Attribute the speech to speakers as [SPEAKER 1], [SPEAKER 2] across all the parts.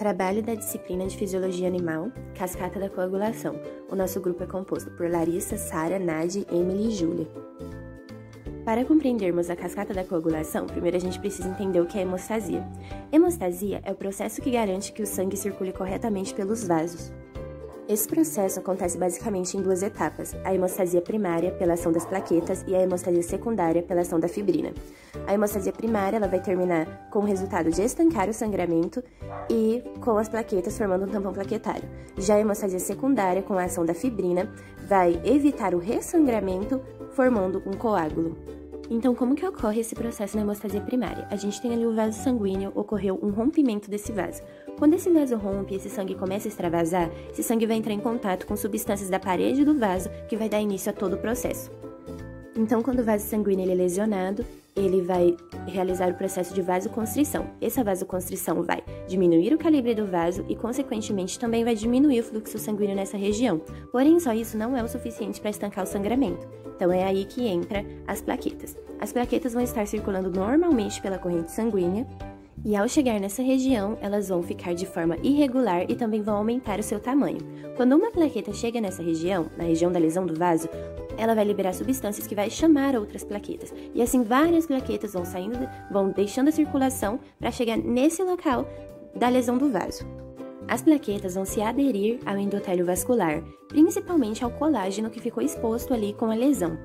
[SPEAKER 1] Trabalho da disciplina de Fisiologia Animal, Cascata da Coagulação. O nosso grupo é composto por Larissa, Sara, Nadi, Emily e Júlia. Para compreendermos a cascata da coagulação, primeiro a gente precisa entender o que é hemostasia. Hemostasia é o processo que garante que o sangue circule corretamente pelos vasos. Esse processo acontece basicamente em duas etapas, a hemostasia primária, pela ação das plaquetas, e a hemostasia secundária, pela ação da fibrina. A hemostasia primária ela vai terminar com o resultado de estancar o sangramento e com as plaquetas formando um tampão plaquetário. Já a hemostasia secundária, com a ação da fibrina, vai evitar o ressangramento, formando um coágulo. Então, como que ocorre esse processo na hemostasia primária? A gente tem ali o vaso sanguíneo, ocorreu um rompimento desse vaso. Quando esse vaso rompe e esse sangue começa a extravasar, esse sangue vai entrar em contato com substâncias da parede do vaso, que vai dar início a todo o processo. Então, quando o vaso sanguíneo ele é lesionado, ele vai realizar o processo de vasoconstrição. Essa vasoconstrição vai diminuir o calibre do vaso e, consequentemente, também vai diminuir o fluxo sanguíneo nessa região. Porém, só isso não é o suficiente para estancar o sangramento. Então, é aí que entra as plaquetas. As plaquetas vão estar circulando normalmente pela corrente sanguínea e, ao chegar nessa região, elas vão ficar de forma irregular e também vão aumentar o seu tamanho. Quando uma plaqueta chega nessa região, na região da lesão do vaso, ela vai liberar substâncias que vai chamar outras plaquetas. E assim várias plaquetas vão deixando a circulação para chegar nesse local da lesão do vaso. As plaquetas vão se aderir ao endotélio vascular, principalmente ao colágeno que ficou exposto ali com a lesão.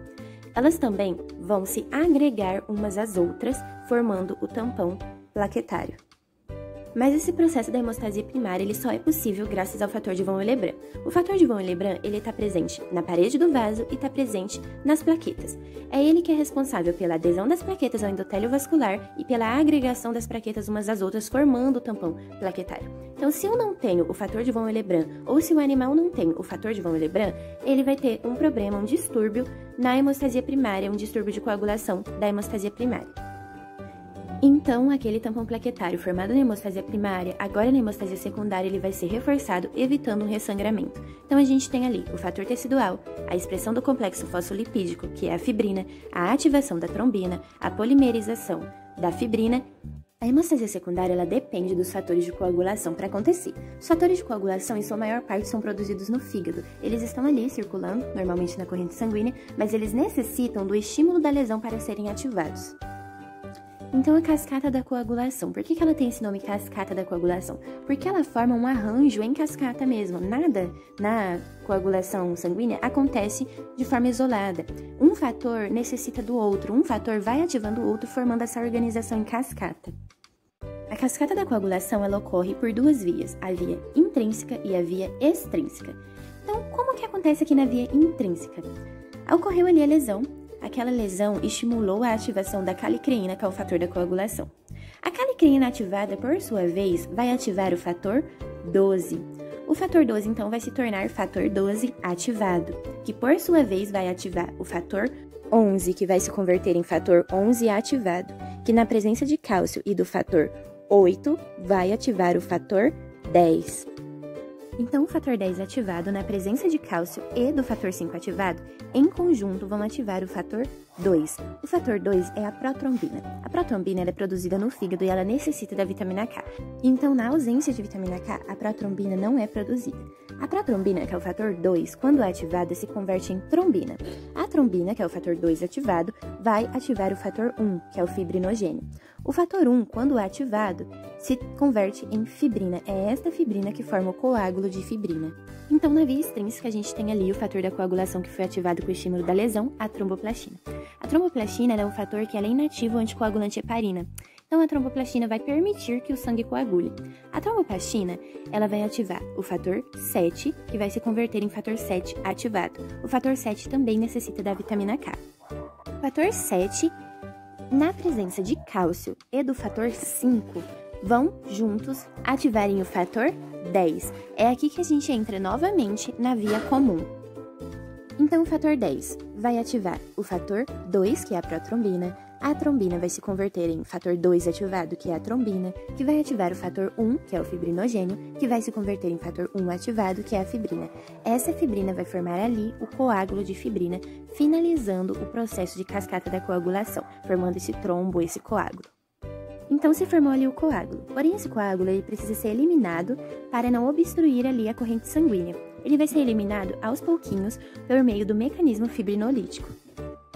[SPEAKER 1] Elas também vão se agregar umas às outras, formando o tampão plaquetário. Mas esse processo da hemostasia primária ele só é possível graças ao fator de von Willebrand. O fator de von Willebrand ele está presente na parede do vaso e está presente nas plaquetas. É ele que é responsável pela adesão das plaquetas ao endotélio vascular e pela agregação das plaquetas umas às outras, formando o tampão plaquetário. Então, se eu não tenho o fator de von Willebrand ou se o animal não tem o fator de von Willebrand, ele vai ter um problema, um distúrbio na hemostasia primária, um distúrbio de coagulação da hemostasia primária. Então, aquele tampão plaquetário formado na hemostasia primária, agora na hemostasia secundária, ele vai ser reforçado, evitando um ressangramento. Então, a gente tem ali o fator tecidual, a expressão do complexo fosfolipídico, que é a fibrina, a ativação da trombina, a polimerização da fibrina. A hemostasia secundária, ela depende dos fatores de coagulação para acontecer. Os fatores de coagulação, em sua maior parte, são produzidos no fígado. Eles estão ali circulando, normalmente na corrente sanguínea, mas eles necessitam do estímulo da lesão para serem ativados. Então, a cascata da coagulação. Por que ela tem esse nome cascata da coagulação? Porque ela forma um arranjo em cascata mesmo. Nada na coagulação sanguínea acontece de forma isolada. Um fator necessita do outro, um fator vai ativando o outro, formando essa organização em cascata. A cascata da coagulação ela ocorre por duas vias, a via intrínseca e a via extrínseca. Então, como que acontece aqui na via intrínseca? Ocorreu ali a lesão. Aquela lesão estimulou a ativação da calicreína, que é o fator da coagulação. A calicreína ativada, por sua vez, vai ativar o fator 12. O fator 12, então, vai se tornar fator 12 ativado, que, por sua vez, vai ativar o fator 11, que vai se converter em fator 11 ativado, que, na presença de cálcio e do fator 8, vai ativar o fator 10. Então, o fator 10 ativado, na presença de cálcio e do fator 5 ativado, em conjunto vão ativar o fator 2. O fator 2 é a protrombina. A protrombina ela é produzida no fígado e ela necessita da vitamina K. Então, na ausência de vitamina K, a protrombina não é produzida. A protrombina, que é o fator 2, quando ativada, se converte em trombina. A trombina, que é o fator 2 ativado, vai ativar o fator 1, que é o fibrinogênio. O fator 1, quando ativado, se converte em fibrina. É esta fibrina que forma o coágulo de fibrina. Então, na via extrínseca, a gente tem ali o fator da coagulação que foi ativado com o estímulo da lesão, a tromboplastina. A tromboplastina é um fator que é inativo ao anticoagulante heparina. Então, a tromboplastina vai permitir que o sangue coagule. A tromboplastina, ela vai ativar o fator 7, que vai se converter em fator 7 ativado. O fator 7 também necessita da vitamina K. O fator 7, na presença de cálcio e do fator 5, vão juntos ativarem o fator 10. É aqui que a gente entra novamente na via comum. Então, o fator 10 vai ativar o fator 2, que é a protrombina. A trombina vai se converter em fator 2 ativado, que é a trombina, que vai ativar o fator 1, que é o fibrinogênio, que vai se converter em fator 1 ativado, que é a fibrina. Essa fibrina vai formar ali o coágulo de fibrina, finalizando o processo de cascata da coagulação, formando esse trombo, esse coágulo. Então se formou ali o coágulo. Porém, esse coágulo ele precisa ser eliminado para não obstruir ali a corrente sanguínea. Ele vai ser eliminado aos pouquinhos por meio do mecanismo fibrinolítico.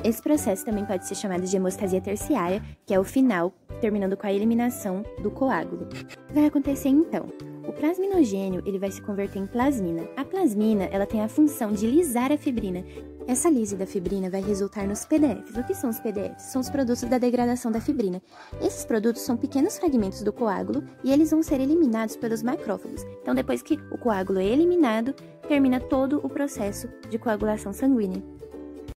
[SPEAKER 1] Esse processo também pode ser chamado de hemostasia terciária, que é o final, terminando com a eliminação do coágulo. O que vai acontecer então? O plasminogênio ele vai se converter em plasmina. A plasmina ela tem a função de lisar a fibrina. Essa lise da fibrina vai resultar nos PDFs. O que são os PDFs? São os produtos da degradação da fibrina. Esses produtos são pequenos fragmentos do coágulo e eles vão ser eliminados pelos macrófagos. Então, depois que o coágulo é eliminado, termina todo o processo de coagulação sanguínea.